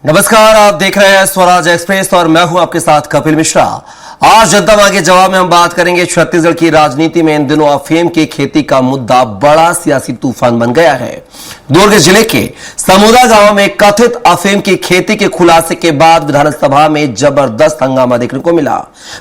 नमस्कार, आप देख रहे हैं स्वराज एक्सप्रेस और मैं हूं आपके साथ कपिल मिश्रा। आज जनता मांगे जवाब में हम बात करेंगे छत्तीसगढ़ की राजनीति में इन दिनों अफीम की खेती का मुद्दा बड़ा सियासी तूफान बन गया है। दुर्ग जिले के समोदा गांव में कथित अफीम की खेती के खुलासे के बाद विधानसभा में जबरदस्त हंगामा देखने को मिला।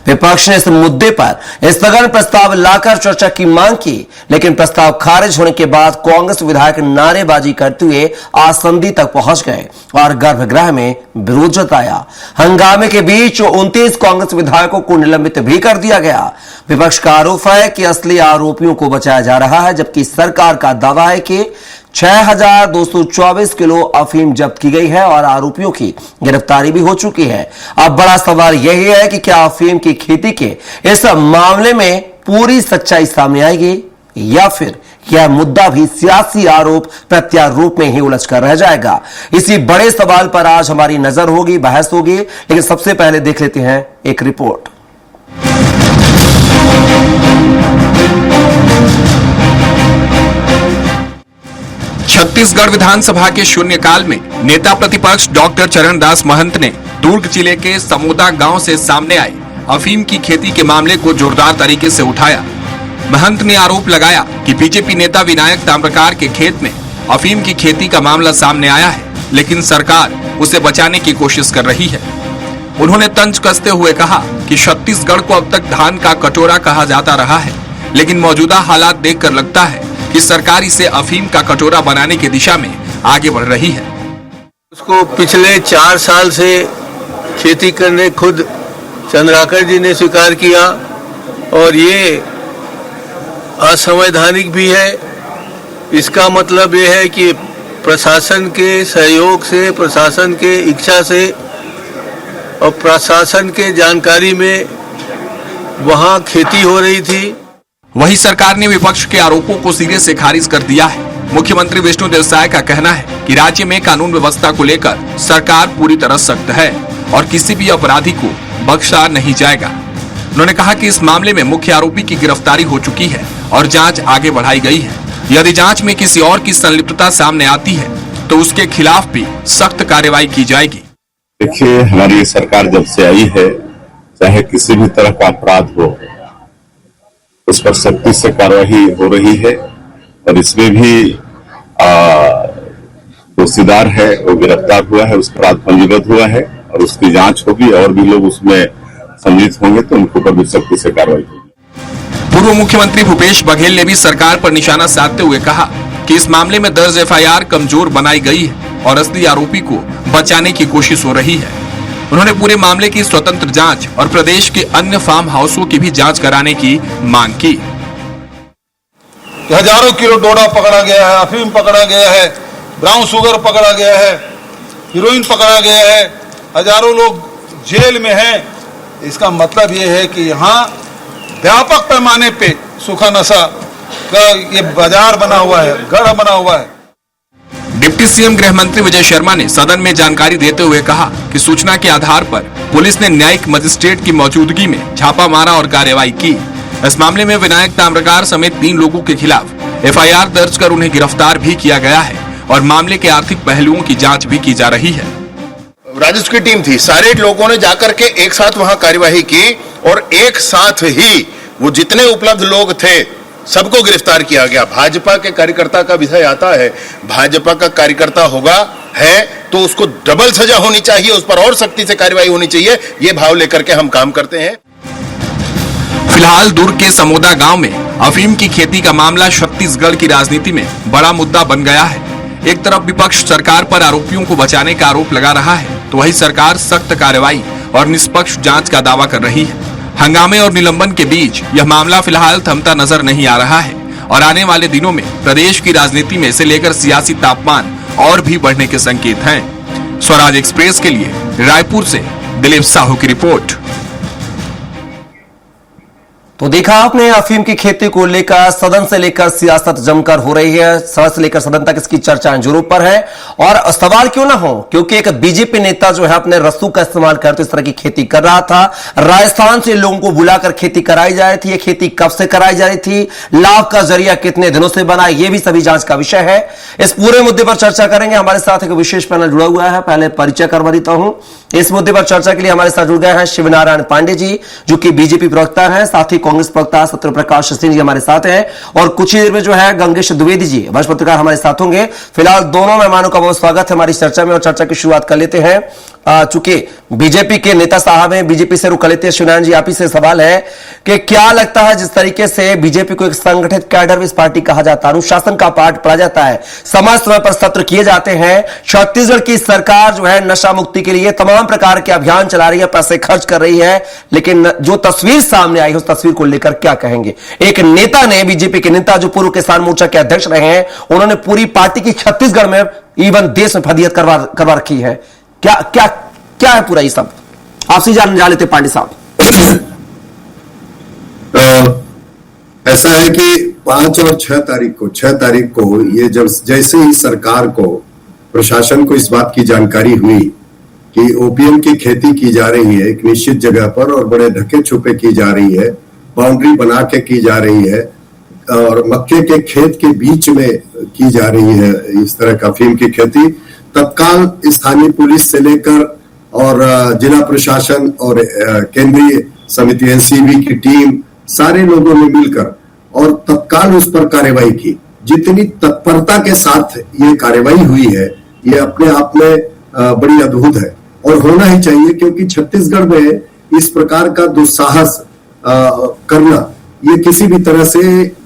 विपक्ष ने इस मुद्दे पर स्थगन प्रस्ताव लाकर चर्चा की मांग की, लेकिन प्रस्ताव खारिज होने के बाद कांग्रेस विधायक नारेबाजी करते हुए आसंदी तक पहुंच गए और गर्भगृह में विरोध जताया। हंगामे के बीच 29 कांग्रेस विधायकों को निलंबित भी कर दिया गया। विपक्ष का आरोप है कि असली आरोपियों को बचाया जा रहा है, जबकि सरकार का दावा है कि 6224 किलो अफीम जब्त की गई है और आरोपियों की गिरफ्तारी भी हो चुकी है। अब बड़ा सवाल यही है कि क्या अफीम की खेती के इस मामले में पूरी सच्चाई सामने आएगी या फिर यह मुद्दा भी सियासी आरोप प्रत्यारोप में ही उलझ कर रह जाएगा। इसी बड़े सवाल पर आज हमारी नजर होगी, बहस होगी, लेकिन सबसे पहले देख लेते हैं एक रिपोर्ट। छत्तीसगढ़ विधानसभा के शून्यकाल में नेता प्रतिपक्ष डॉक्टर चरणदास महंत ने दुर्ग जिले के समोदा गांव से सामने आए अफीम की खेती के मामले को जोरदार तरीके से उठाया। महंत ने आरोप लगाया कि बीजेपी नेता विनायक ताम्रकार के खेत में अफीम की खेती का मामला सामने आया है, लेकिन सरकार उसे बचाने की कोशिश कर रही है। उन्होंने तंज कसते हुए कहा कि छत्तीसगढ़ को अब तक धान का कटोरा कहा जाता रहा है, लेकिन मौजूदा हालात देखकर लगता है कि सरकार इसे अफीम का कटोरा बनाने की दिशा में आगे बढ़ रही है। उसको पिछले 4 साल से खेती करने खुद चंद्राकर जी ने स्वीकार किया और ये असंवैधानिक भी है। इसका मतलब यह है कि प्रशासन के सहयोग से, प्रशासन के इच्छा से और प्रशासन के जानकारी में वहां खेती हो रही थी। वहीं सरकार ने विपक्ष के आरोपों को सिरे से खारिज कर दिया है। मुख्यमंत्री विष्णुदेव साय का कहना है कि राज्य में कानून व्यवस्था को लेकर सरकार पूरी तरह सख्त है और किसी भी अपराधी को बख्शा नहीं जाएगा। उन्होंने कहा कि इस मामले में मुख्य आरोपी की गिरफ्तारी हो चुकी है और जांच आगे बढ़ाई गई है। यदि जांच में किसी और की संलिप्तता सामने आती है तो उसके खिलाफ भी सख्त कार्रवाई की जाएगी। देखिए, हमारी सरकार जब से आई है, चाहे किसी भी तरह का अपराध हो, उस पर सख्ती से कार्रवाई हो रही है और इसमें भी दोषीदार है वो गिरफ्तार हुआ है, उस पर अपराध पंजीबद्ध हुआ है और उसकी जांच होगी और भी लोग उसमें सम्मिलित होंगे तो उनके ऊपर भी सख्ती से कार्रवाई होगी। पूर्व मुख्यमंत्री भूपेश बघेल ने भी सरकार पर निशाना साधते हुए कहा कि इस मामले में दर्ज एफआईआर कमजोर बनाई गई है और असली आरोपी को बचाने की कोशिश हो रही है। उन्होंने पूरे मामले की स्वतंत्र जांच और प्रदेश के अन्य फार्म हाउसों की भी जांच कराने की मांग की। हजारों किलो डोडा पकड़ा गया है, अफीम पकड़ा गया है, ब्राउन शुगर पकड़ा गया है, हीरोइन पकड़ा गया है, हजारों लोग जेल में हैं। इसका मतलब यह है कि यहाँ व्यापक पैमाने पे सूखा नशा का ये बाजार बना हुआ है, गढ़ बना हुआ है। डिप्टी सीएम गृह मंत्री विजय शर्मा ने सदन में जानकारी देते हुए कहा कि सूचना के आधार पर पुलिस ने न्यायिक मजिस्ट्रेट की मौजूदगी में छापा मारा और कार्रवाई की। इस मामले में विनायक ताम्रकार समेत 3 लोगों के खिलाफ एफआईआर दर्ज कर उन्हें गिरफ्तार भी किया गया है और मामले के आर्थिक पहलुओं की जाँच भी की जा रही है। राजस्व की टीम थी, सारे लोगों ने जाकर के एक साथ वहां कार्यवाही की और एक साथ ही वो जितने उपलब्ध लोग थे सबको गिरफ्तार किया गया। भाजपा के कार्यकर्ता का विषय आता है, भाजपा का कार्यकर्ता होगा है तो उसको डबल सजा होनी चाहिए, उस पर और सख्ती से कार्रवाई होनी चाहिए, ये भाव लेकर के हम काम करते हैं। फिलहाल दुर्ग के समोदा गांव में अफीम की खेती का मामला छत्तीसगढ़ की राजनीति में बड़ा मुद्दा बन गया है। एक तरफ विपक्ष सरकार पर आरोपियों को बचाने का आरोप लगा रहा है, तो वही सरकार सख्त कार्रवाई और निष्पक्ष जांच का दावा कर रही है। हंगामे और निलंबन के बीच यह मामला फिलहाल थमता नजर नहीं आ रहा है और आने वाले दिनों में प्रदेश की राजनीति में इसे लेकर सियासी तापमान और भी बढ़ने के संकेत हैं। स्वराज एक्सप्रेस के लिए रायपुर से दिलीप साहू की रिपोर्ट। तो देखा आपने अफीम की खेती को लेकर सदन से लेकर सियासत जमकर हो रही है। सदन से लेकर सदन तक इसकी चर्चाएं जोरों पर है और सवाल क्यों ना हो, क्योंकि एक बीजेपी नेता जो है अपने रस्सू का इस्तेमाल करते इस तरह की खेती कर रहा था। राजस्थान से लोगों को बुलाकर खेती कराई जा रही थी। ये खेती कब से कराई जा रही थी, लाभ का जरिया कितने दिनों से बना, यह भी सभी जांच का विषय है। इस पूरे मुद्दे पर चर्चा करेंगे। हमारे साथ एक विशेष पैनल जुड़ा हुआ है, पहले परिचय करवा देता हूं। इस मुद्दे पर चर्चा के लिए हमारे साथ जुड़ गए हैं शिवनारायण पांडे जी, जो कि बीजेपी प्रवक्ता हैं, साथ ही कांग्रेस प्रवक्ता सत्यप्रकाश सिंह जी हमारे साथ हैं और कुछ ही देर में जो है गंगेश द्विवेदी जी वरिष्ठ पत्रकार हमारे साथ होंगे। फिलहाल दोनों मेहमानों का बहुत स्वागत है हमारी चर्चा में और चर्चा की शुरुआत कर लेते हैं। चूंकि बीजेपी के नेता साहब हैं, बीजेपी से रुख कर लेते हैं। शिवनारायण जी, आप ही से सवाल है कि क्या लगता है जिस तरीके से बीजेपी को एक संगठित कैडर इस पार्टी कहा जाता है, अनुशासन का पाठ पढ़ा जाता है, समय समय पर सत्र किए जाते हैं, छत्तीसगढ़ की सरकार जो है नशा मुक्ति के लिए तमाम प्रकार के अभियान चला रही है, पैसे खर्च कर रही है, लेकिन जो तस्वीर सामने आई उस तस्वीर को लेकर क्या कहेंगे? एक नेता ने, बीजेपी के नेता जो पूर्व किसान मोर्चा के अध्यक्ष रहे हैं, उन्होंने पूरी पार्टी की छत्तीसगढ़ में इवन देश में फदियत करवा रखी है। क्या है पूरा ये सब? आपसे जान लेते पांडे साहब। ऐसा है कि 5 और 6 तारीख को ये जब जैसे ही सरकार को, प्रशासन को इस बात की जानकारी हुई कि ओपीएम की खेती की जा रही है एक निश्चित जगह पर और बड़े ढके छुपे की जा रही है, बाउंड्री बना के की जा रही है और मक्के के खेत के बीच में की जा रही है इस तरह का अफीम की खेती, तत्काल स्थानीय पुलिस से लेकर और जिला प्रशासन और केंद्रीय समिति एनसीबी की टीम, सारे लोगों ने मिलकर और तत्काल उस पर कार्रवाई की। जितनी तत्परता के साथ ये कार्रवाई हुई है, ये अपने आप में बड़ी अद्भुत है और होना ही चाहिए, क्योंकि छत्तीसगढ़ में इस प्रकार का दुस्साहस करना ये किसी भी तरह से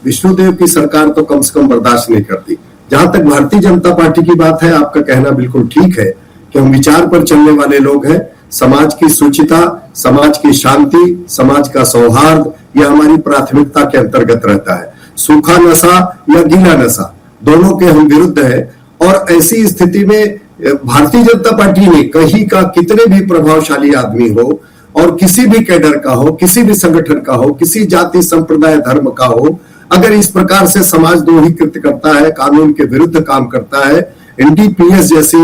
विष्णुदेव की सरकार तो कम से कम बर्दाश्त नहीं करती। जहां तक भारतीय जनता पार्टी की बात है, आपका कहना बिल्कुल ठीक है कि हम विचार पर चलने वाले लोग हैं। समाज की सुचिता, समाज की शांति, समाज का सौहार्द, यह हमारी प्राथमिकता के अंतर्गत रहता है। सूखा नशा या गीला नशा, दोनों के हम विरुद्ध है और ऐसी स्थिति में भारतीय जनता पार्टी ने कहीं का कितने भी प्रभावशाली आदमी हो और किसी भी कैडर का हो, किसी भी संगठन का हो, किसी जाति संप्रदाय धर्म का हो, अगर इस प्रकार से समाजद्रोही कृत्य करता है, कानून के विरुद्ध काम करता है, एनडीपीएस जैसी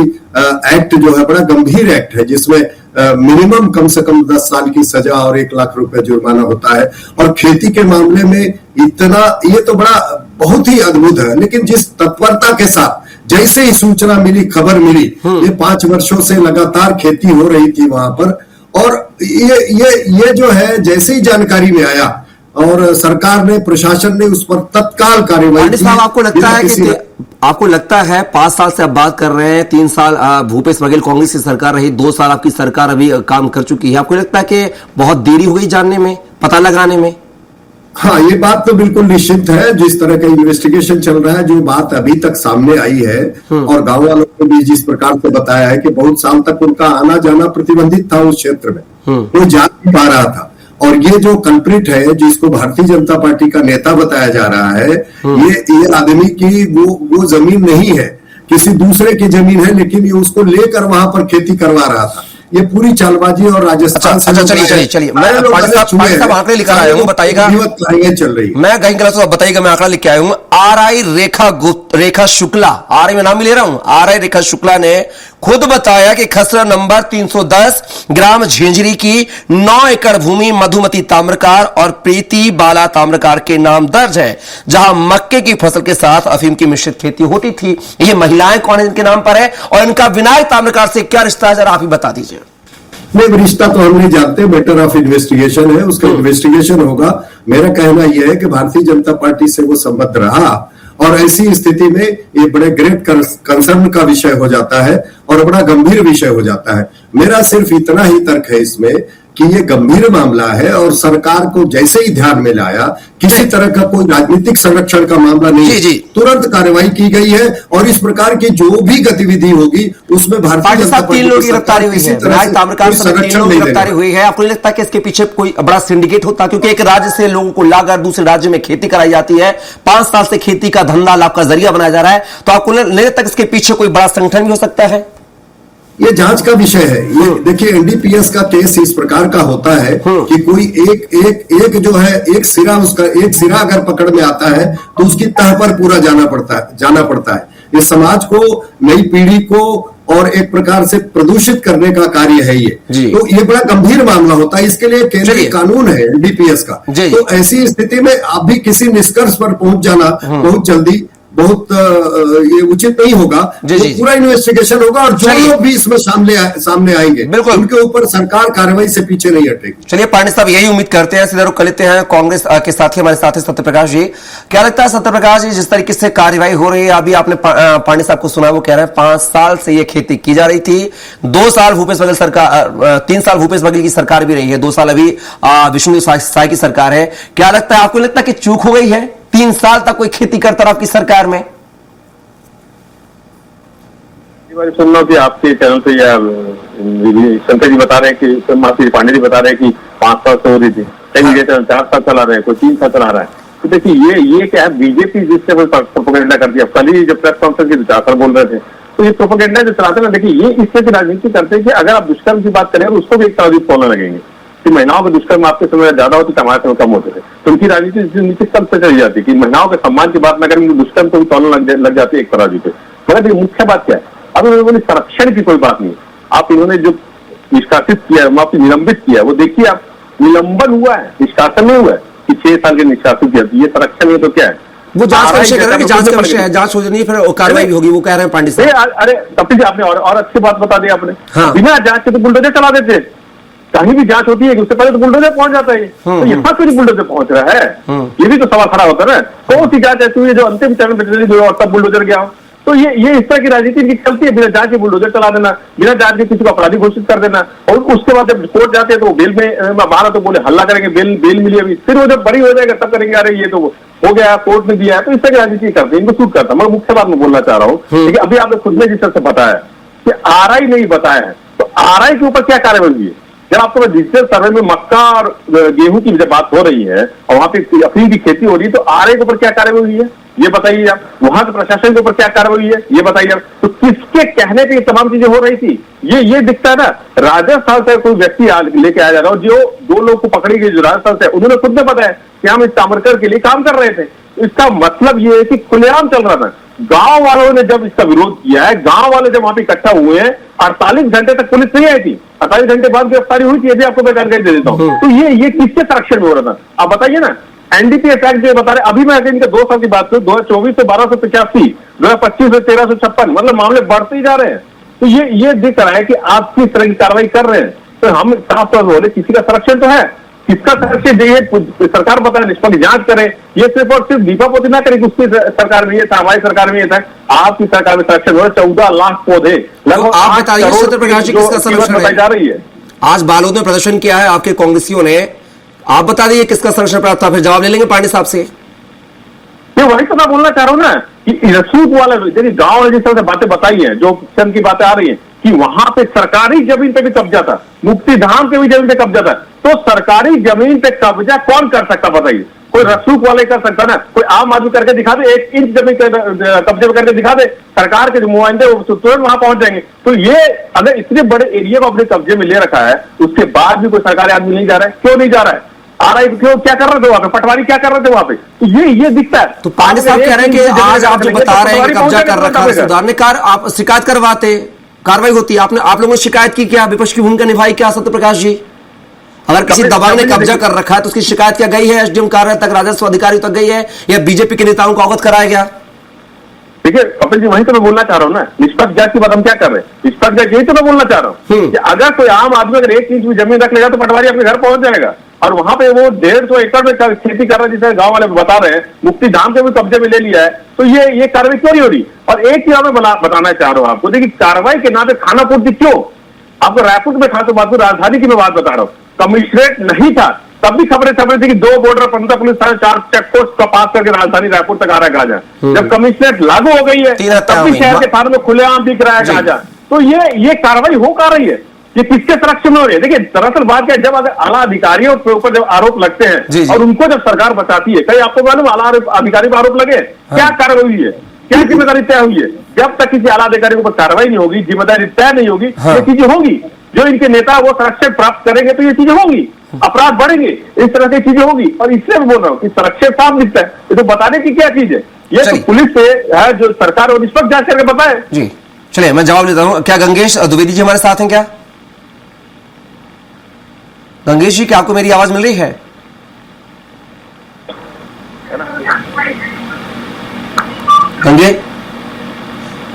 एक्ट जो है बड़ा गंभीर एक्ट है, जिसमें मिनिमम कम से कम 10 साल की सजा और 1 लाख रुपए जुर्माना होता है, और खेती के मामले में इतना, ये तो बड़ा बहुत ही अद्भुत है। लेकिन जिस तत्परता के साथ जैसे ही सूचना मिली, खबर मिली, ये 5 वर्षों से लगातार खेती हो रही थी वहां पर, और ये जो है जैसे ही जानकारी में आया और सरकार ने, प्रशासन ने उस पर तत्काल कार्रवाई की। साहब, आपको लगता है 5 साल से आप बात कर रहे हैं, 3 साल भूपेश बघेल कांग्रेस की सरकार रही, 2 साल आपकी सरकार अभी काम कर चुकी है, आपको लगता है कि बहुत देरी हो गई जानने में, पता लगाने में? हाँ, ये बात तो बिल्कुल निश्चित है। जिस तरह का इन्वेस्टिगेशन चल रहा है, जो बात अभी तक सामने आई है और गांव वालों को भी जिस प्रकार से बताया है कि बहुत साल तक उनका आना जाना प्रतिबंधित था उस क्षेत्र में, वो जा नहीं पा रहा था, और ये जो कल्प्रिट है जिसको भारतीय जनता पार्टी का नेता बताया जा रहा है, ये आदमी की वो जमीन नहीं है, किसी दूसरे की जमीन है, लेकिन ये उसको लेकर वहां पर खेती करवा रहा था। ये पूरी चालबाजी और राजस्थान से चलिए मैं आंकड़े लेकर आया हूं, बताइएगा चल रही है। मैं कहीं गलत, बताइएगा, मैं आंकड़ा लेकर आया हूं। आरआई रेखा शुक्ला, आरआई में नाम ले रहा हूं, आरआई रेखा शुक्ला ने खुद बताया कि खसरा नंबर 310 ग्राम झेंझरी की 9 एकड़ भूमि मधुमती ताम्रकार और प्रीति बाला ताम्रकार के नाम दर्ज है, जहां मक्के की फसल के साथ अफीम की मिश्रित खेती होती थी। ये महिलाएं कौन है जिनके नाम पर है और इनका विनायक ताम्रकार से क्या रिश्ता है, जरा आप ही बता दीजिए। नहीं, रिश्ता तो हम नहीं जानते, मैटर ऑफ इन्वेस्टिगेशन है, उसका इन्वेस्टिगेशन होगा। मेरा कहना यह है कि भारतीय जनता पार्टी से वो संबद्ध रहा और ऐसी स्थिति में ये बड़े ग्रेट कंसर्न का विषय हो जाता है और बड़ा गंभीर विषय हो जाता है। मेरा सिर्फ इतना ही तर्क है इसमें कि ये गंभीर मामला है और सरकार को जैसे ही ध्यान में लाया, किसी तरह का कोई राजनीतिक संरक्षण का मामला नहीं, तुरंत कार्रवाई की गई है और इस प्रकार की जो भी गतिविधि होगी उसमें भारतीय जनता पार्टी 3 लोगों की गिरफ्तारी हुई है, गिरफ्तारी हुई है। आपको नहीं लगता कि इसके पीछे कोई बड़ा सिंडिकेट होता? क्योंकि एक राज्य से लोगों को लाकर दूसरे राज्य में खेती कराई जाती है, 5 साल से खेती का धंधा लाभ का जरिया बनाया जा रहा है, तो आपको नहीं लगता कि इसके पीछे कोई बड़ा संगठन भी हो सकता है? ये जांच का विषय है। ये देखिए एनडीपीएस का केस इस प्रकार का होता है कि कोई एक जो है एक सिरा अगर पकड़ में आता है तो उसकी तह पर पूरा जाना पड़ता है। ये समाज को, नई पीढ़ी को और एक प्रकार से प्रदूषित करने का कार्य है ये। तो ये बड़ा गंभीर मामला होता है, इसके लिए केंद्रीय कानून है एनडीपीएस का। तो ऐसी स्थिति में आप भी किसी निष्कर्ष पर पहुंच जाना बहुत जल्दी बहुत ये उचित नहीं होगा। तो पूरा इन्वेस्टिगेशन होगा और जो लोग भी इसमें सामने आएंगे उनके ऊपर सरकार कार्रवाई से पीछे नहीं हटेगी। चलिए पांडे साहब, यही उम्मीद करते हैं। सीधा रुख कर लेते हैं कांग्रेस के साथी, हमारे साथी सत्यप्रकाश जी। क्या लगता है सत्यप्रकाश जी, जिस तरीके से कार्रवाई हो रही है, अभी आपने पांडे साहब को सुना, वो कह रहे हैं 5 साल से ये खेती की जा रही थी, 2 साल भूपेश बघेल सरकार, 3 साल भूपेश बघेल की सरकार भी रही है, 2 साल अभी विष्णुदेव साय की सरकार है। क्या लगता है, आपको लगता है कि चूक हो गई है 3 साल तक कोई खेती करता रहा आपकी सरकार में? सुन रहा हूँ कि आपके चैनल पे या शंकर जी बता रहे हैं कि माफी पांडे जी बता रहे हैं कि 5 साल से हो रही थी, कई मीडिया चैनल 4 साल चला रहे हैं, कोई 3 साल चला रहा है। तो देखिए ये क्या है, बीजेपी जिससे कोई प्रोपेगेंडा करती है। कल ही जब प्रेस कॉन्फ्रेंस की 4 साल बोल रहे थे, तो ये प्रोपेगेंडा जो चलाते हैं ना, देखिए ये इस तरह की राजनीति करते हैं कि अगर आप दुष्कर्म की बात करें उसको भी एक तहजीब तोड़ने लगेंगे कि महिलाओं के दुष्कर्म आपके समय ज्यादा होती, हमारे समय कम होते थे। तो उनकी राजनीति नीचे कब से चली जाती है कि महिलाओं के सम्मान की बात न करेंगे, दुष्कर्म को भी तोड़ने लग जाती है एक तराजू पे। मगर मुख्य बात क्या है, अब उन्होंने बोली संरक्षण की कोई बात नहीं। आप इन्होंने जो निष्कासित किया है, माफी निलंबित किया है, वो देखिए आप, निलंबन हुआ है, निष्कासन नहीं हुआ है कि 6 साल के निष्कासित किया। ये संरक्षण है तो क्या है, वो जांच का विषय कर रहे हैं, जांच का विषय है, जांच हो जानी है, फिर कार्रवाई भी होगी, वो कह रहे हैं पांडे साहब। अरे कपिल जी, आपने और अच्छी बात बता दी आपने। बिना जांच के तो बुलडोजर चला देते, कहीं भी जांच होती है उससे पहले तो बुलडोजर पहुंच जाता है। तो यहाँ क्यों नहीं बुलडोजर पहुंच रहा है, ये भी तो सवाल खड़ा होता है ना। कौन सी जांच ऐसी हुई है जो अंतिम चरण पे तब बुलडोजर गया हो? तो ये इस तरह की राजनीति चलती है, बिना जांच के बुलडोजर चला देना, बिना जांच के किसी को अपराधी घोषित कर देना, और उसके बाद जब कोर्ट जाते हैं तो बेल में बाहर तो बोले हल्ला करेंगे, बेल मिली अभी, फिर वो जब बरी हो जाएगा तब करेंगे अरे ये तो हो गया, कोर्ट ने दिया है। तो इस तरह की राजनीति करते हैं, इनको सूट करता है। मैं मुख्य बात में बोलना चाह रहा हूँ, लेकिन अभी आपने खुद ने जिस तरह से बताया कि आरआई नहीं बताया है, तो आरआई के ऊपर क्या कार्रवाई हुई है? जब आपको डिजिटल सर्वे में मक्का और गेहूं की जब बात हो रही है और वहां पे अफीम की खेती हो रही है, तो आरआई के ऊपर क्या कार्रवाई हुई है ये बताइए आप। वहां के प्रशासन के ऊपर क्या कार्रवाई हुई है ये बताइए आप। तो किसके कहने पे ये तमाम चीजें हो रही थी, ये दिखता है ना। राजस्थान से कोई व्यक्ति लेके आया जा रहा है, जो 2 लोग को पकड़ी गई जो राजस्थान से, उन्होंने खुद ने बताया कि हम इस तामरकर के लिए काम कर रहे थे। इसका मतलब ये है कि खुलेआम चल रहा था। गांव वालों ने जब इसका विरोध किया है, गांव वाले जब वहां पे इकट्ठा हुए हैं, 48 घंटे तक पुलिस नहीं आई थी, 48 घंटे बाद गिरफ्तारी हुई थी, ये भी आपको मैं जानकारी दे देता हूँ। तो ये किसके संरक्षण में हो रहा था आप बताइए ना। एनडीपीएस एक्ट जो बता रहे, अभी मैं इनके 2 साल की बात करूं, 2024 से 1285, 2025 से 1356, मतलब मामले बढ़ते ही जा रहे हैं। तो ये दिख रहा है कि आप किस तरह की कार्रवाई कर रहे हैं। तो हम साफ तौर पर बोले किसी का संरक्षण तो है, किसका संरक्षण ये सरकार बताए, निष्पक्ष जांच करे। ये सिर्फ और सिर्फ दीपापोती ना करे कि उसकी सरकार में ये था, हमारी सरकार में ये था। आपकी सरकार में संरक्षण हो 14 लाख पौधे, लगभग आप बताइए सत्यप्रकाश जी, किसका संरक्षण बताई जा रही है। आज बालोद में प्रदर्शन किया है आपके कांग्रेसियों ने, आप बता दीजिए किसका संरक्षण प्राप्त था, फिर जवाब ले लेंगे पांडे साहब से। वही तो मैं बोलना चाह रहा हूँ ना कि रसूख वाले देखिए गांव ने जिस तरह से बातें बताई हैं, जो चंद की बातें आ रही हैं कि वहां पे सरकारी जमीन पे भी कब्जा था, मुक्ति धाम के भी जमीन पे कब्जा था। तो सरकारी जमीन पे कब्जा कौन कर सकता बताइए? कोई रसूख वाले कर सकता ना, कोई आम आदमी करके दिखा दे, 1 इंच जमीन कब्जे करके दिखा दे, सरकार के जो नुमाइंदे तुरंत वहां पहुंच जाएंगे। तो ये अगर इतने बड़े एरिया को अपने कब्जे में ले रखा है, उसके बाद भी कोई सरकारी आदमी नहीं जा रहा है, क्यों नहीं जा रहा है? आरआई क्यों, क्या कर रहे थे वहां पे, पटवारी क्या कर रहे थे वहां पे? तो ये दिखता है। तो पांडे साहब कह रहे हैं कि आज आप जो बता रहे हैं कब्जा कर रखा है, सुधारने कार आप शिकायत करवाते, कार्रवाई होती। आप लोगों ने शिकायत की क्या, विपक्ष की भूमिका निभाई क्या सत्यप्रकाश जी? अगर किसी दबंग ने कब्जा कर रखा है तो उसकी शिकायत क्या गई है एसडीएम कार्यालय तक, राजस्व अधिकारी तक गई है, या बीजेपी के नेताओं को अवगत कराया गया? देखिए कपिल जी, वही तो मैं बोलना चाह रहा हूँ ना, निष्पक्ष जांच की बात हम क्या कर रहे हैं, निष्पक्ष जांच, यही तो मैं बोलना चाह रहा हूँ कि अगर कोई आम आदमी अगर 1 इंच भी जमीन रख लेगा तो पटवारी अपने घर पहुंच जाएगा, और वहां पे वो 150 एकड़ में खेती कर रहा है, जिसे गांव वाले बता रहे हैं, मुक्ति धाम के भी कब्जे में ले लिया है। तो ये कार्रवाई क्यों नहीं हो रही? और एक चीज मैं बताना चाह रहा हूँ आपको, देखिए कार्रवाई के नाते खाना पूर्ति क्यों? आपको रायपुर में खास बात, राजधानी की मैं बात बता रहा हूँ, कमिश्नरेट नहीं था तब भी खबरें चल रही थी कि 2 बॉर्डर 15 पुलिस 4 चेकपोस्ट का पास करके राजधानी रायपुर तक आ रहा है गांजा। जब कमिश्नरेट लागू हो गई है तब भी शहर के थानों में खुलेआम दिख रहा है गांजा। तो ये कार्रवाई हो पा रही है, ये किसके संरक्षण में हो रही है? देखिए दरअसल बात क्या है, जब अगर आला अधिकारियों के ऊपर जब आरोप लगते हैं और उनको जब सरकार बताती है, कहीं आपको मालूम आला अधिकारी पर आरोप लगे, क्या कार्रवाई हुई है, क्या जिम्मेदारी तय हुई है? जब तक किसी आला अधिकारी के ऊपर कार्रवाई नहीं होगी, जिम्मेदारी तय नहीं होगी, ये चीजें होंगी। जो इनके नेता वो संरक्षण प्राप्त करेंगे तो ये चीजें होंगी, अपराध बढ़ेंगे, इस तरह की चीजें होगी। और इसलिए मैं बोल रहा हूँ कि संरक्षण साफ दिखता है, ये तो बताने की क्या चीज है, ये तो पुलिस से है जो सरकार और निष्पक्ष जांच करके बताए। जी चलिए मैं जवाब देता हूं। क्या गंगेश द्विवेदी जी हमारे साथ हैं? क्या गंगेश जी, क्या आपको मेरी आवाज मिल रही है?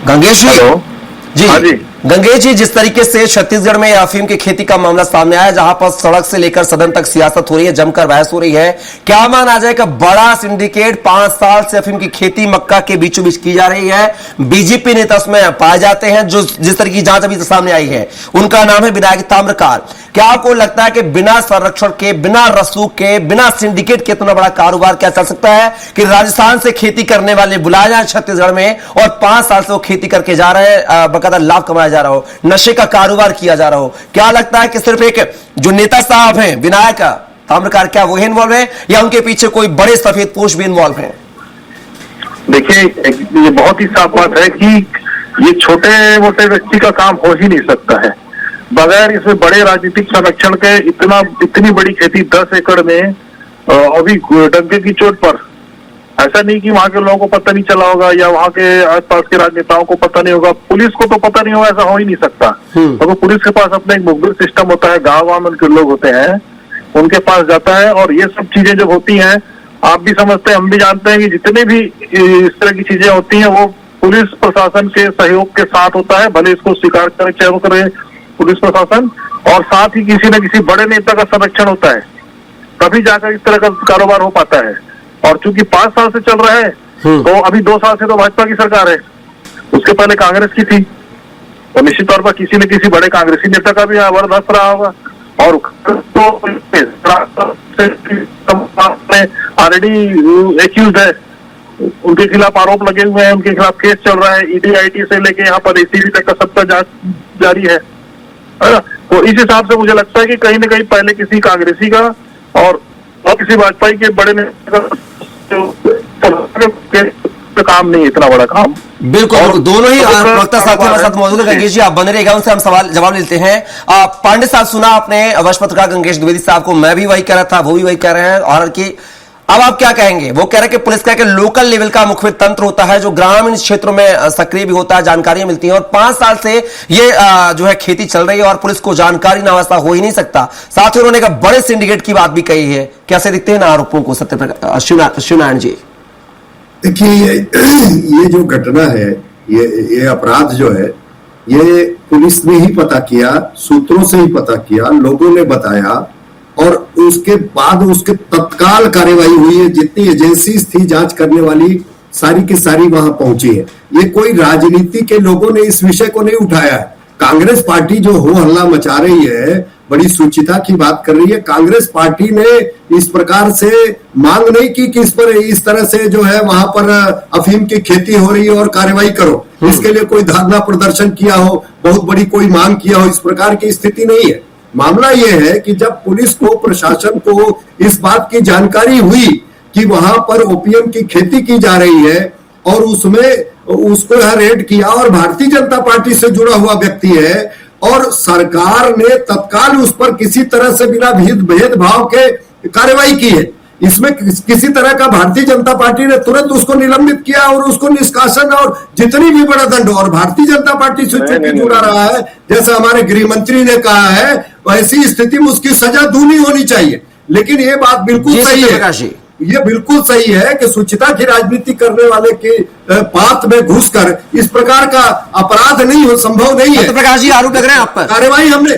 गंगेश जी जी, हाँ जी। गंगेश जी, जिस तरीके से छत्तीसगढ़ में अफीम की खेती का मामला सामने आया, जहां पर सड़क से लेकर सदन तक सियासत हो रही है, जमकर बहस हो रही है, क्या माना जाए कि बड़ा सिंडिकेट 5 साल से अफीम की खेती मक्का के बीचों बीच की जा रही है, बीजेपी नेता उसमें पाए जाते हैं, जो जिस तरह की जांच अभी सामने आई है उनका नाम है विनायक ताम्रकार। क्या आपको लगता है कि बिना संरक्षण के, बिना रसूख के, बिना सिंडिकेट के इतना बड़ा कारोबार क्या चल सकता है कि राजस्थान से खेती करने वाले बुलाए जाए छत्तीसगढ़ में और 5 साल से वो खेती करके जा रहे हैं, बकायदा लाभ कमाया जा रहा हो, नशे का कारोबार किया जा रहा हो? क्या लगता है कि सिर्फ एक जो नेता साहब हैं विनायक ताम्रकार, क्या वो इन्वॉल्व है या उनके पीछे कोई बड़े सफेद पोश भी इन्वॉल्व हैं? देखिए, ये बहुत ही साफ बात है कि ये छोटे मोटे व्यक्ति का काम हो ही नहीं सकता है बगैर इसमें बड़े राजनीतिक संरक्षण के। इतनी बड़ी खेती 10 एकड़ में अभी डंके की चोट पर, ऐसा नहीं कि वहां के लोगों को पता नहीं चला होगा या वहां के आसपास के राजनेताओं को पता नहीं होगा, पुलिस को तो पता नहीं होगा, ऐसा हो ही नहीं सकता। तो पुलिस के पास अपना एक मुखबिर सिस्टम होता है, गाँव में उनके लोग होते हैं, उनके पास जाता है और ये सब चीजें जब होती हैं, आप भी समझते हैं, हम भी जानते हैं कि जितने भी इस तरह की चीजें होती हैं वो पुलिस प्रशासन के सहयोग के साथ होता है, भले इसको स्वीकार करे चाहे करे पुलिस प्रशासन, और साथ ही किसी न किसी बड़े नेता का संरक्षण होता है, तभी जाकर इस तरह का कारोबार हो पाता है। और चूंकि 5 साल से चल रहा है तो अभी 2 साल से तो भाजपा की सरकार है, उसके पहले कांग्रेस की थी, तो निश्चित तौर पर किसी न किसी बड़े कांग्रेसी नेता का भी जबरदस्त रहा होगा। और तो ऑलरेडी एक्यूज है, उनके खिलाफ आरोप लगे हुए हैं, उनके खिलाफ केस चल रहा है, ईडी आईटी से लेके यहाँ पर एसीबी तक का सबका जांच जारी है ना? तो इस हिसाब से मुझे लगता है कि कहीं न कहीं पहले किसी कांग्रेसी का और किसी वाजपेयी के बड़े नेता का काम नहीं है, इतना बड़ा काम। बिल्कुल, दोनों ही वक्ता साथी हमारे साथ मौजूद है। गंगेश जी, आप बने रहिएगा, उनसे हम सवाल जवाब लेते हैं। पांडे साहब, सुना आपने वरिष्ठ पत्रकार गंगेश द्विवेदी साहब को, मैं भी वही कह रहा था, वो भी वही कह रहे हैं, और कि अब आप क्या कहेंगे? वो कह रहे हैं कि पुलिस का लोकल लेवल का मुखबिर तंत्र होता है जो ग्रामीण क्षेत्रों में सक्रिय भी होता है, जानकारियां मिलती हैं, और 5 साल से ये जो है खेती चल रही है और पुलिस को जानकारी ना वैसा हो ही नहीं सकता। साथ ही उन्होंने एक बड़े सिंडिकेट की बात भी कही है। कैसे दिखते हैं ना आरोपों को शिवनारायण जी? देखिए, ये जो घटना है, ये अपराध जो है, ये पुलिस ने ही पता किया, सूत्रों से ही पता किया, लोगों ने बताया और उसके बाद उसके तत्काल कार्यवाही हुई है। जितनी एजेंसीज थी जांच करने वाली, सारी की सारी वहां पहुंची है। ये कोई राजनीति के लोगों ने इस विषय को नहीं उठाया है। कांग्रेस पार्टी जो हो हल्ला मचा रही है, बड़ी सूचिता की बात कर रही है, कांग्रेस पार्टी ने इस प्रकार से मांग नहीं की कि इस पर इस तरह से जो है वहां पर अफीम की खेती हो रही है और कार्रवाई करो, इसके लिए कोई धरना प्रदर्शन किया हो, बहुत बड़ी कोई मांग किया हो, इस प्रकार की स्थिति नहीं है। मामला यह है कि जब पुलिस को, प्रशासन को इस बात की जानकारी हुई कि वहां पर ओपीएम की खेती की जा रही है और उसमें उसको यह रेड किया और भारतीय जनता पार्टी से जुड़ा हुआ व्यक्ति है और सरकार ने तत्काल उस पर किसी तरह से बिना भेदभाव के कार्रवाई की है। इसमें किसी तरह का भारतीय जनता पार्टी ने तुरंत उसको निलंबित किया और उसको निष्कासन और जितनी भी बड़ा दंड, और भारतीय जनता पार्टी से चूंकि जुड़ा रहा है, जैसा हमारे गृह मंत्री ने कहा है, वैसी स्थिति में उसकी सजा दूनी होनी चाहिए। लेकिन ये बात बिल्कुल सही है, ये बिल्कुल सही है कि सुचिता की राजनीति करने वाले के पात में घुसकर इस प्रकार का अपराध नहीं हो, संभव नहीं है। प्रकाश जी, आरोप लग रहे हैं आप पर। कार्रवाई हमने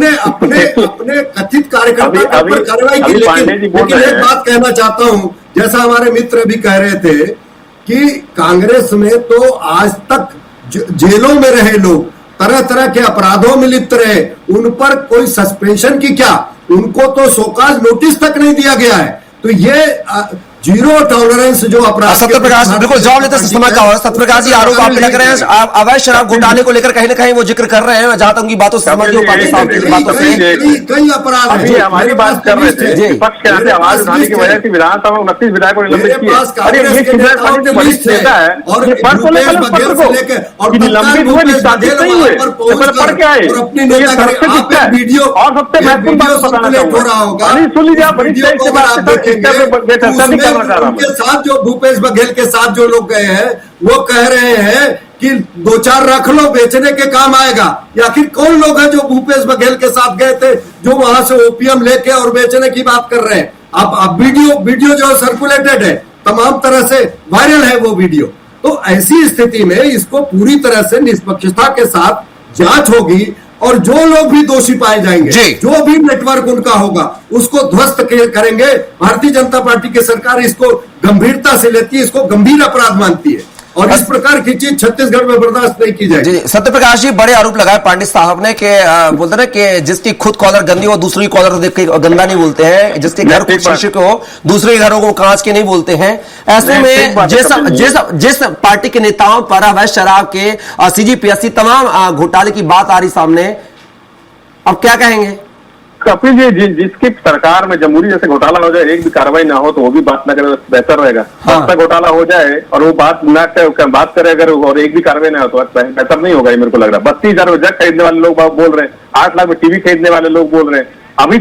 अपने कथित कार्यकर्ता पर कार्रवाई की, लेकिन एक बात कहना चाहता हूं, जैसा हमारे मित्र भी कह रहे थे कि कांग्रेस में तो आज तक जेलों में रहे लोग, तरह तरह के अपराधों में लिप्त रहे, उन पर कोई सस्पेंशन की क्या, उनको तो शोकाज नोटिस तक नहीं दिया गया है। तो ये जीरो टॉलरेंस जो अपराध सत्यप्रकाश बिल्कुल जवाब लेते समय का हो। सत्यप्रकाश जी, आरोप आप लग रहे हैं आप अवैध शराब घोटाले को लेकर कहीं ना कहीं वो जिक्र कर रहे हैं, जहां तक उनकी बातों से समझ लो, पार्टी साहब की बातों से कई अपराध अभी हमारी बात कर रहे थे, विपक्ष के नाते आवाज उठाने की वजह से विधानसभा में 29 विधायकों ने निलंबित किए। अरे ये किसान पार्टी के वरिष्ठ नेता है, ये पढ़ तो लेकर पत्र को निलंबित हुए, निष्कासित नहीं हुए, पढ़ के आए, ये सुरक्षित दिखता है। और सबसे महत्वपूर्ण बात बताना चाहूंगा, सुन लीजिए आप, बड़ी तेज से बात उनके साथ जो भूपेश बघेल के साथ जो लोग गए हैं वो कह रहे हैं कि 2-4 रख लो, बेचने के काम आएगा। या आखिर कौन लोग हैं जो भूपेश बघेल के साथ गए थे, जो वहां से ओपीएम लेके और बेचने की बात कर रहे हैं? अब वीडियो जो सर्कुलेटेड है, तमाम तरह से वायरल है वो वीडियो। तो ऐसी स्थिति में इसको पूरी तरह से निष्पक्षता के साथ जांच होगी और जो लोग भी दोषी पाए जाएंगे, जो भी नेटवर्क उनका होगा, उसको ध्वस्त करेंगे। भारतीय जनता पार्टी की सरकार इसको गंभीरता से लेती है, इसको गंभीर अपराध मानती है और इस प्रकार की चीज छत्तीसगढ़ में बर्दाश्त नहीं की जाएगी। सत्यप्रकाश जी, बड़े आरोप लगाए पांडे साहब ने कि बोलते ना कि जिसकी खुद कॉलर गंदी हो दूसरी कॉलर देख के गंदा नहीं बोलते हैं, जिसके घर को शीशे के हो दूसरे घरों को कांच के नहीं बोलते हैं। ऐसे में जिस पार्टी के नेताओं पर अवैध शराब के सीजीपीएससी तमाम घोटाले की बात आ रही सामने, अब क्या कहेंगे? कपिल जी, जिसकी सरकार में जमहूरी जैसे घोटाला हो जाए, एक भी कार्रवाई ना हो तो वो भी बात ना करे, बेहतर रहेगा। हाँ। घोटाला हो जाए और वो बात करे अगर, और एक भी कार्रवाई ना हो तो बेहतर नहीं होगा। ये मेरे को लग रहा है 32,000 जग खरीदने वाले लोग बोल रहे हैं, 8 लाख में टीवी खरीदने वाले लोग बोल रहे हैं।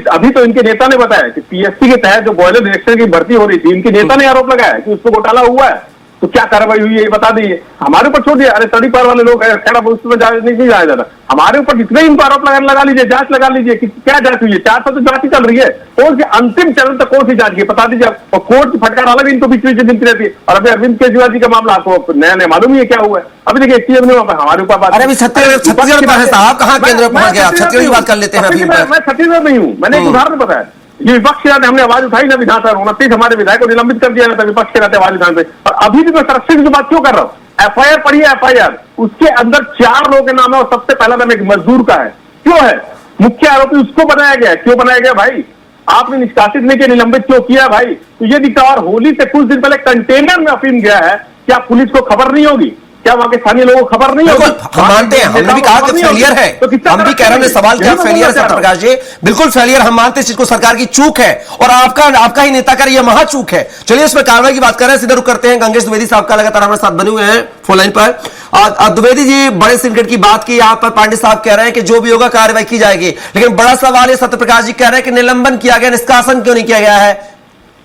अभी तो इनके नेता ने बताया कि पीएससी के तहत जो बॉयलर डायरेक्टर की भर्ती हो रही थी, इनके नेता ने आरोप लगाया कि उसको घोटाला हुआ है। तो क्या कार्रवाई हुई है ये बता दीजिए, हमारे ऊपर छोड़ दिया। अरे तड़ी पार वाले लोग खड़ा उसमें नहीं जाया जाता, हमारे ऊपर जितने इनको आरोप लगा लीजिए, जांच लगा लीजिए कि क्या जांच हुई है। 400 तो जांच ही चल रही है, कौन सी अंतिम चरण तक कौन सी जांच की बता दीजिए। और कोर्ट की फटकार अलग इनको बीच बीच मिलती रहती है। और अभी अरविंद केजरीवाल जी का मामला आपको नया मालूम ही है क्या हुआ है। अभी देखिए हमारे ऊपर बात, अरे अभी छत्तीसगढ़ साहब कहाँ केंद्र पहुंच गया, छत्तीसगढ़ की बात कर लेते हैं। मैं छत्तीसगढ़ नहीं हूँ, मैंने एक उदाहरण बताया। ये विपक्ष के नाते हमने आवाज उठाई ना विधानसभा, 29 हमारे विधायक को निलंबित कर दिया था विपक्ष के नाते आवाज उठाने से। और अभी भी मैं संरक्षण की बात क्यों कर रहा हूँ? एफआईआर पढ़िए, एफआईआर उसके अंदर 4 लोगों के नाम है और सबसे पहला नाम एक मजदूर का है। क्यों है? मुख्य आरोपी उसको बनाया गया है। क्यों बनाया गया भाई? आपने निष्कासित नहीं किया, निलंबित क्यों किया भाई? तो ये दिखता। और होली से कुछ दिन पहले कंटेनर में अफीम गया है, क्या पुलिस को खबर नहीं होगी? क्या वहां के स्थानीय लोगों को खबर नहीं होगी? हम मानते हैं, हमने भी कहा कि फेलियर है, हम भी कह रहे हैं, सवाल क्या फेलियर है सत्यप्रकाश जी? बिल्कुल फेलियर, हम मानते हैं इस चीज को, सरकार की चूक है और आपका ही नेता का यह महा चूक है। चलिए इसमें कार्रवाई की बात कर रहे हैं, सीधे रुक करते हैं। गंगेश द्विवेदी साहब का लगातार हमारे साथ बने हुए हैं फोन लाइन पर। द्विवेदी जी, बड़े सिंडिकेट की बात की यहाँ पर, पांडे साहब कह रहे हैं कि जो भी होगा कार्रवाई की जाएगी, लेकिन बड़ा सवाल है, सत्यप्रकाश जी कह रहे हैं कि निलंबन किया गया, निष्कासन क्यों नहीं किया गया है?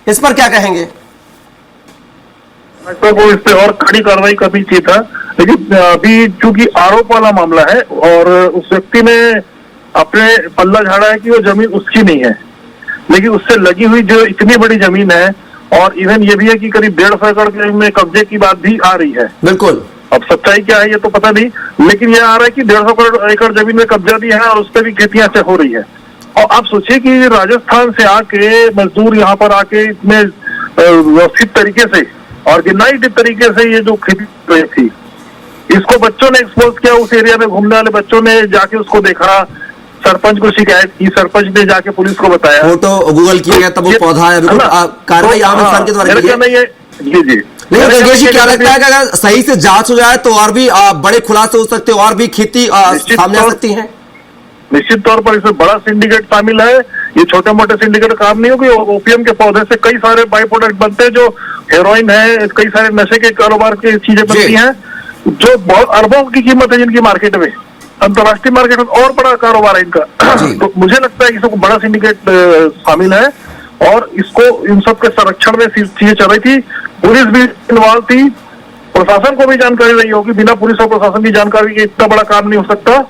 इस पर क्या कहेंगे? को इस पे और कड़ी कार्रवाई करनी चाहिए था, लेकिन अभी चूंकि आरोप वाला मामला है और उस व्यक्ति ने अपने पल्ला झाड़ा है कि वो जमीन उसकी नहीं है, लेकिन उससे लगी हुई जो इतनी बड़ी जमीन है, और इवन ये भी है कि करीब 150 एकड़ में कब्जे की बात भी आ रही है। बिल्कुल, अब सच्चाई क्या है ये तो पता नहीं, लेकिन ये आ रहा है कि 150 एकड़ जमीन में कब्जा भी है और उस पर भी खेतियां हो रही है। और आप सोचिए कि राजस्थान से आके मजदूर यहाँ पर आके इतने व्यवस्थित तरीके से, ऑर्गेनाइज्ड तरीके से ये जो खेती थी, इसको बच्चों ने एक्सपोज किया। उस एरिया में घूमने वाले बच्चों ने जाके उसको देखा, सरपंच को शिकायत की, सरपंच ने जाके पुलिस को बताया, फोटो गूगल किया गया, तब वो पौधा है। कार्रवाई आम इंसान के द्वारा की है। जी। लेकिन गंगेश जी, क्या लगता है कि अगर सही से जांच हो जाए तो और भी बड़े खुलासे हो सकते हैं, और भी खेती सामने आ सकती है? निश्चित तौर पर इसमें बड़ा सिंडिकेट शामिल है। ये छोटे मोटे सिंडिकेट काम नहीं होगी। ओपीएम के पौधे से कई सारे बाई प्रोडक्ट बनते हैं, जो हेरोइन है, कई सारे नशे के कारोबार की चीजें बनती हैं, जो बहुत अरबों की कीमत है जिनकी मार्केट में, अंतर्राष्ट्रीय मार्केट में और बड़ा कारोबार है इनका। तो मुझे लगता है कि इसको बड़ा सिंडिकेट शामिल है और इसको इन सब के संरक्षण में चीजें चल रही थी। पुलिस भी इन्वॉल्व थी, प्रशासन को भी जानकारी रही होगी। बिना पुलिस और प्रशासन की जानकारी के इतना बड़ा काम नहीं हो सकता।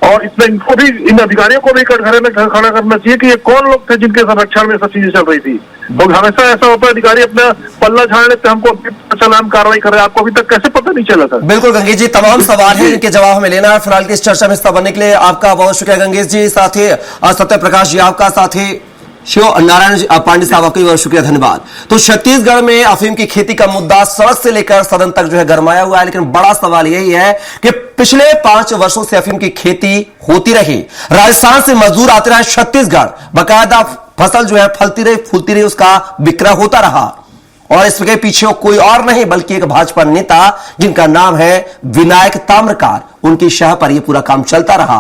और इसमें इनको भी, इन अधिकारियों को भी कटघरे में खड़ा करना चाहिए कि ये कौन लोग थे जिनके संरक्षण में सब चीजें चल रही थी। तो हमेशा ऐसा होता है, अधिकारी अपना पल्ला झाड़ लेते, हमको चला, हम कार्रवाई कर रहे हैं, आपको अभी तक कैसे पता नहीं चला था? बिल्कुल गंगेश जी, तमाम सवाल हैं, इनके जवाब हमें लेना है। फिलहाल की इस चर्चा में हिस्सा बनने के लिए आपका बहुत शुक्रिया गंगेश जी, साथ ही सत्यप्रकाश जी आपका, साथ ही शिव नारायण पांडे साहब आपका बहुत शुक्रिया, धन्यवाद। तो छत्तीसगढ़ में अफीम की खेती का मुद्दा सड़क से लेकर सदन तक जो है गरमाया हुआ है, लेकिन बड़ा सवाल यही है कि पिछले 5 वर्षों से अफीम की खेती होती रही, राजस्थान से मजदूर आते रहे छत्तीसगढ़, बाकायदा फसल जो है फलती रही फूलती रही, उसका विक्रय होता रहा, और इसके पीछे कोई और नहीं बल्कि एक भाजपा नेता जिनका नाम है विनायक ताम्रकार। उनकी शाह पर यह पूरा काम चलता रहा।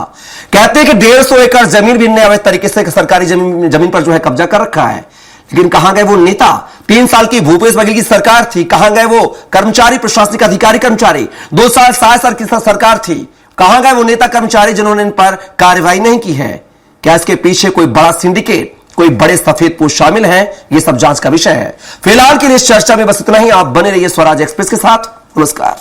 कहते हैं कि 150 एकड़ जमीन भी इनने अवैध तरीके से सरकारी जमीन पर जो है कब्जा कर रखा है। लेकिन कहां गए वो नेता? 3 साल की भूपेश बघेल की सरकार थी, कहां गए वो कर्मचारी, प्रशासनिक अधिकारी कर्मचारी? 2 साल 7 साल की सरकार थी, कहां गए वो नेता कर्मचारी जिन्होंने इन पर कार्रवाई नहीं की है? क्या इसके पीछे कोई बड़ा सिंडिकेट, कोई बड़े सफेद पोस्ट शामिल हैं? यह सब जांच का विषय है। फिलहाल के लिए इस चर्चा में बस इतना ही। आप बने रहिए स्वराज एक्सप्रेस के साथ। नमस्कार।